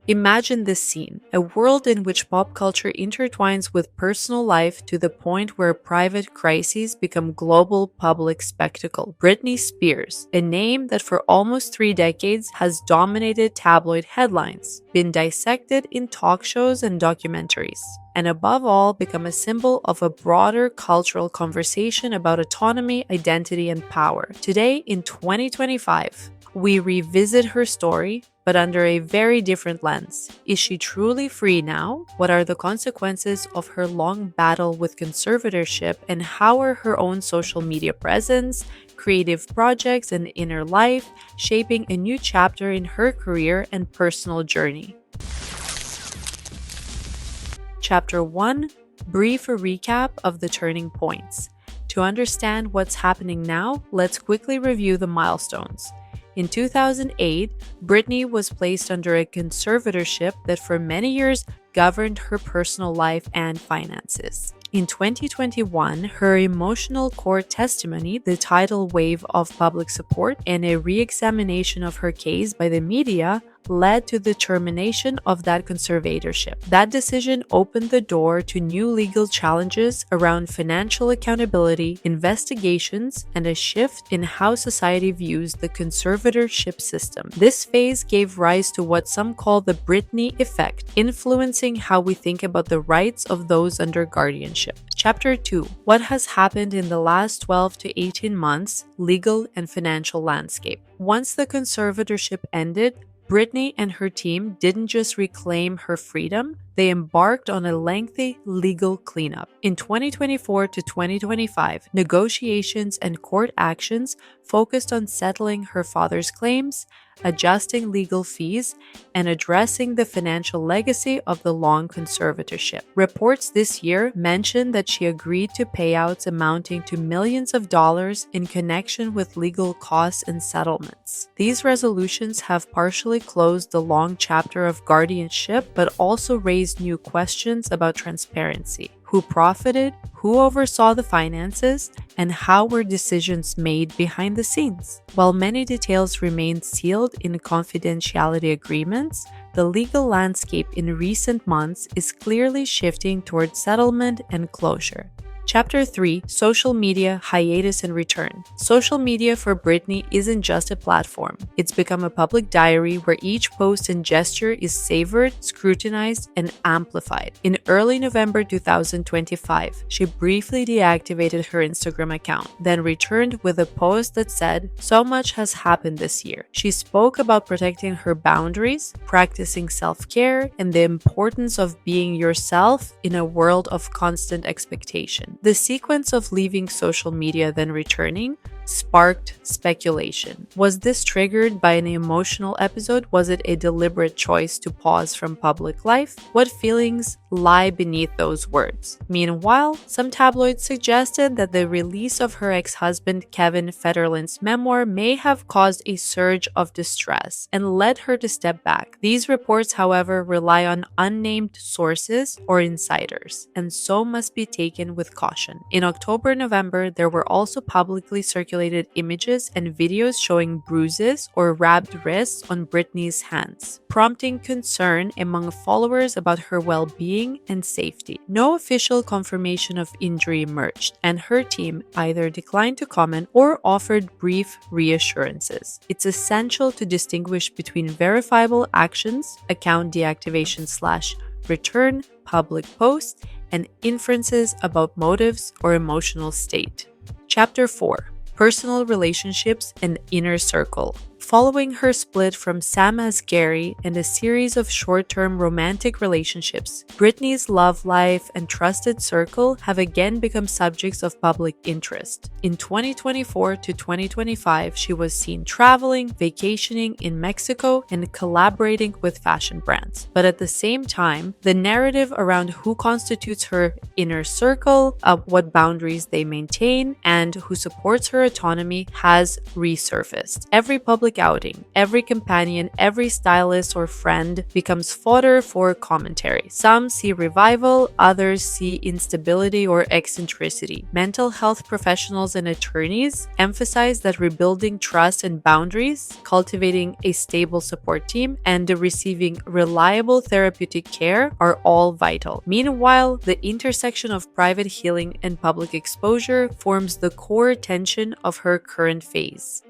Imagine this scene, a world in which pop culture intertwines with personal life to the point where private crises become global public spectacle. Britney Spears, a name that for almost 3 decades has dominated tabloid headlines, been dissected in talk shows and documentaries, and above all become a symbol of a broader cultural conversation about autonomy, identity, and power. Today, in 2025, we revisit her story, but under a very different lens. Is she truly free now? What are the consequences of her long battle with conservatorship, and how are her own social media presence, creative projects, and inner life shaping a new chapter in her career and personal journey? Chapter 1: Brief recap of the turning points. To understand what's happening now, let's quickly review the milestones. In 2008, Britney was placed under a conservatorship that for many years governed her personal life and finances. In 2021, her emotional court testimony, the tidal wave of public support, and a re-examination of her case by the media led to the termination of that conservatorship. That decision opened the door to new legal challenges around financial accountability, investigations, and a shift in how society views the conservatorship system. This phase gave rise to what some call the Britney effect, influencing how we think about the rights of those under guardianship. Chapter 2: What has happened in the last 12 to 18 months, legal and financial landscape. Once the conservatorship ended, Britney and her team didn't just reclaim her freedom, they embarked on a lengthy legal cleanup. In 2024 to 2025, negotiations and court actions focused on settling her father's claims, adjusting legal fees, and addressing the financial legacy of the long conservatorship. Reports this year mentioned that she agreed to payouts amounting to millions of dollars in connection with legal costs and settlements. These resolutions have partially closed the long chapter of guardianship, but also raised new questions about transparency. Who profited, who oversaw the finances, and how were decisions made behind the scenes? While many details remained sealed in confidentiality agreements, the legal landscape in recent months is clearly shifting toward settlement and closure. Chapter 3: Social Media, Hiatus and Return. Social media for Britney isn't just a platform. It's become a public diary where each post and gesture is savored, scrutinized, and amplified. In early November 2025, she briefly deactivated her Instagram account, then returned with a post that said, "So much has happened this year." She spoke about protecting her boundaries, practicing self-care, and the importance of being yourself in a world of constant expectation. The sequence of leaving social media then returning sparked speculation. Was this triggered by an emotional episode? Was it a deliberate choice to pause from public life? What feelings lie beneath those words? Meanwhile, some tabloids suggested that the release of her ex-husband Kevin Federline's memoir may have caused a surge of distress and led her to step back. These reports, however, rely on unnamed sources or insiders, and so must be taken with caution. In October-November, there were also publicly circulated images and videos showing bruises or wrapped wrists on Britney's hands, prompting concern among followers about her well-being and safety. No official confirmation of injury emerged, and her team either declined to comment or offered brief reassurances. It's essential to distinguish between verifiable actions, account deactivation/return, public posts, and inferences about motives or emotional state. Chapter 4: Personal relationships and inner circle. Following her split from Sam Asghari and a series of short-term romantic relationships, Britney's love life and trusted circle have again become subjects of public interest. In 2024 to 2025, she was seen traveling, vacationing in Mexico, and collaborating with fashion brands. But at the same time, the narrative around who constitutes her inner circle, what boundaries they maintain, and who supports her autonomy has resurfaced. Every public public outing, every companion, every stylist or friend becomes fodder for commentary. Some see revival, others see instability or eccentricity. Mental health professionals and attorneys emphasize that rebuilding trust and boundaries, cultivating a stable support team, and receiving reliable therapeutic care are all vital. Meanwhile, the intersection of private healing and public exposure forms the core tension of her current phase.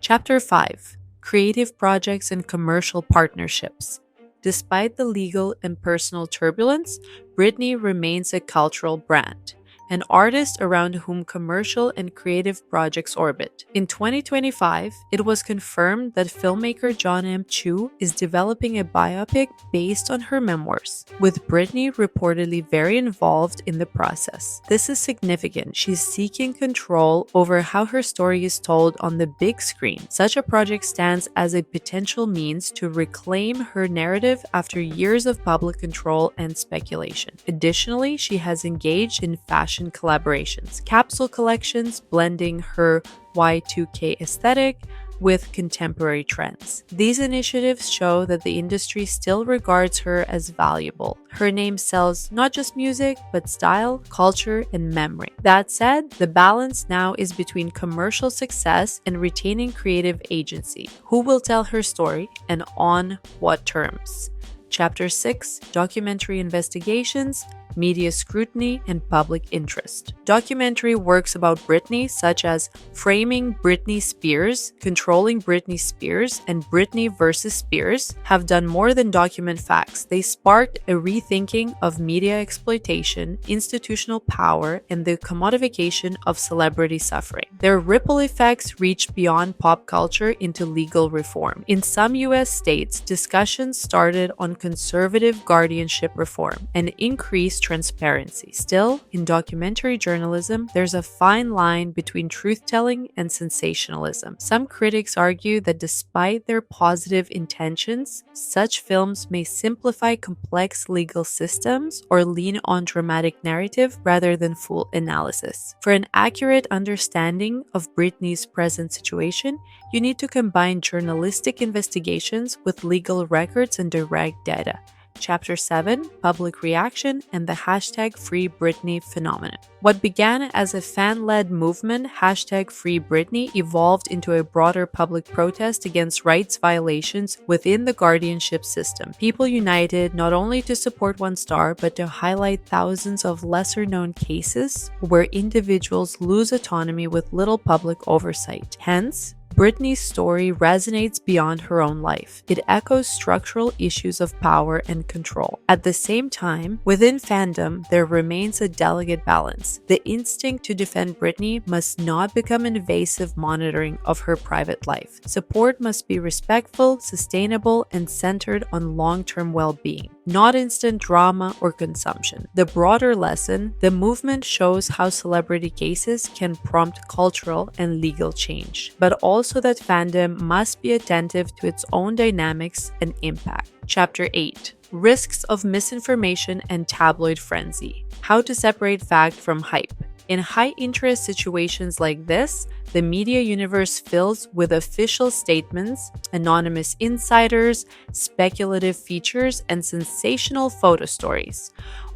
Chapter 5: Creative Projects and Commercial Partnerships. Despite the legal and personal turbulence, Britney remains a cultural brand, an artist around whom commercial and creative projects orbit. In 2025, it was confirmed that filmmaker John M. Chu is developing a biopic based on her memoirs, with Britney reportedly very involved in the process. This is significant. She's seeking control over how her story is told on the big screen. Such a project stands as a potential means to reclaim her narrative after years of public control and speculation. Additionally, she has engaged in fashion collaborations, capsule collections blending her Y2K aesthetic with contemporary trends. These initiatives show that the industry still regards her as valuable. Her name sells not just music, but style, culture, and memory. That said, the balance now is between commercial success and retaining creative agency. Who will tell her story and on what terms? Chapter 6: Documentary Investigations, Media Scrutiny, and Public Interest. Documentary works about Britney, such as Framing Britney Spears, Controlling Britney Spears, and Britney vs. Spears, have done more than document facts. They sparked a rethinking of media exploitation, institutional power, and the commodification of celebrity suffering. Their ripple effects reached beyond pop culture into legal reform. In some US states, discussions started on conservative guardianship reform and increased transparency. Still, in documentary journalism, there's a fine line between truth-telling and sensationalism. Some critics argue that despite their positive intentions, such films may simplify complex legal systems or lean on dramatic narrative rather than full analysis. For an accurate understanding of Britney's present situation, you need to combine journalistic investigations with legal records and direct data. Chapter 7: Public Reaction and the #FreeBritney phenomenon. What began as a fan-led movement, #FreeBritney, evolved into a broader public protest against rights violations within the guardianship system. People united not only to support one star, but to highlight thousands of lesser-known cases where individuals lose autonomy with little public oversight. Hence, Britney's story resonates beyond her own life. It echoes structural issues of power and control. At the same time, within fandom, there remains a delicate balance. The instinct to defend Britney must not become invasive monitoring of her private life. Support must be respectful, sustainable, and centered on long-term well-being, not instant drama or consumption. The broader lesson: the movement shows how celebrity cases can prompt cultural and legal change, but also that fandom must be attentive to its own dynamics and impact. Chapter 8: Risks of Misinformation and Tabloid Frenzy. How to separate fact from hype. In high-interest situations like this, the media universe fills with official statements, anonymous insiders, speculative features, and sensational photo stories.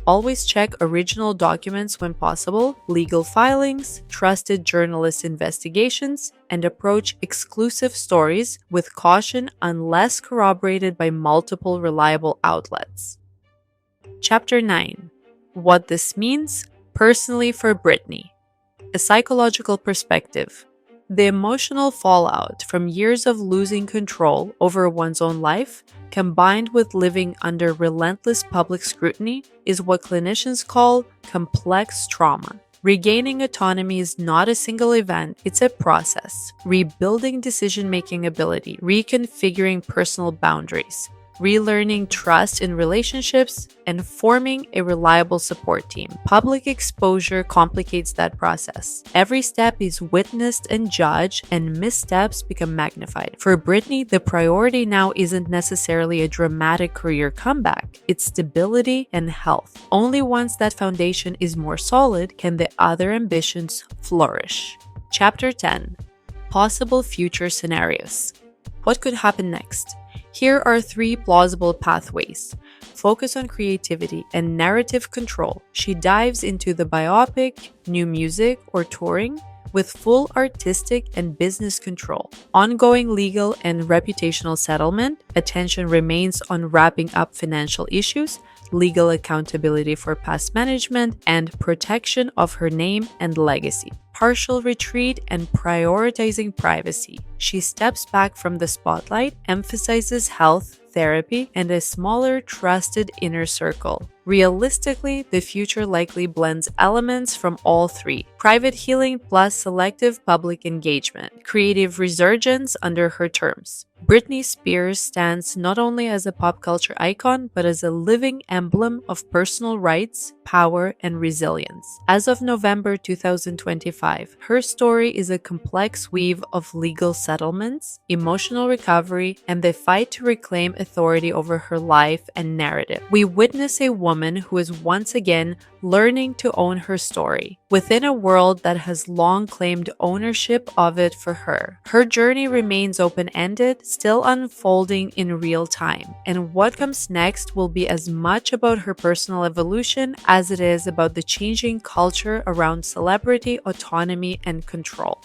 Always check original documents when possible, legal filings, trusted journalist investigations, and approach exclusive stories with caution unless corroborated by multiple reliable outlets. Chapter 9: What this means personally for Britney. A psychological perspective. The emotional fallout from years of losing control over one's own life, combined with living under relentless public scrutiny, is what clinicians call complex trauma. Regaining autonomy is not a single event, it's a process. Rebuilding decision-making ability, reconfiguring personal boundaries, relearning trust in relationships, and forming a reliable support team. Public exposure complicates that process. Every step is witnessed and judged, and missteps become magnified. For Britney, the priority now isn't necessarily a dramatic career comeback, it's stability and health. Only once that foundation is more solid can the other ambitions flourish. Chapter 10: Possible Future Scenarios. What could happen next? Here are 3 plausible pathways. Focus on creativity and narrative control. She dives into the biopic, new music, or touring with full artistic and business control. Ongoing legal and reputational settlement. Attention remains on wrapping up financial issues, legal accountability for past management, and protection of her name and legacy. Partial retreat and prioritizing privacy. She steps back from the spotlight, emphasizes health, therapy, and a smaller, trusted inner circle. Realistically, the future likely blends elements from all 3. Private healing plus selective public engagement. Creative resurgence under her terms. Britney Spears stands not only as a pop culture icon, but as a living emblem of personal rights, power, and resilience. As of November 2025, her story is a complex weave of legal settlements, emotional recovery, and the fight to reclaim authority over her life and narrative. We witness a woman who is once again learning to own her story within a world that has long claimed ownership of it for her. Her journey remains open-ended, still unfolding in real time, and what comes next will be as much about her personal evolution as it is about the changing culture around celebrity autonomy and control.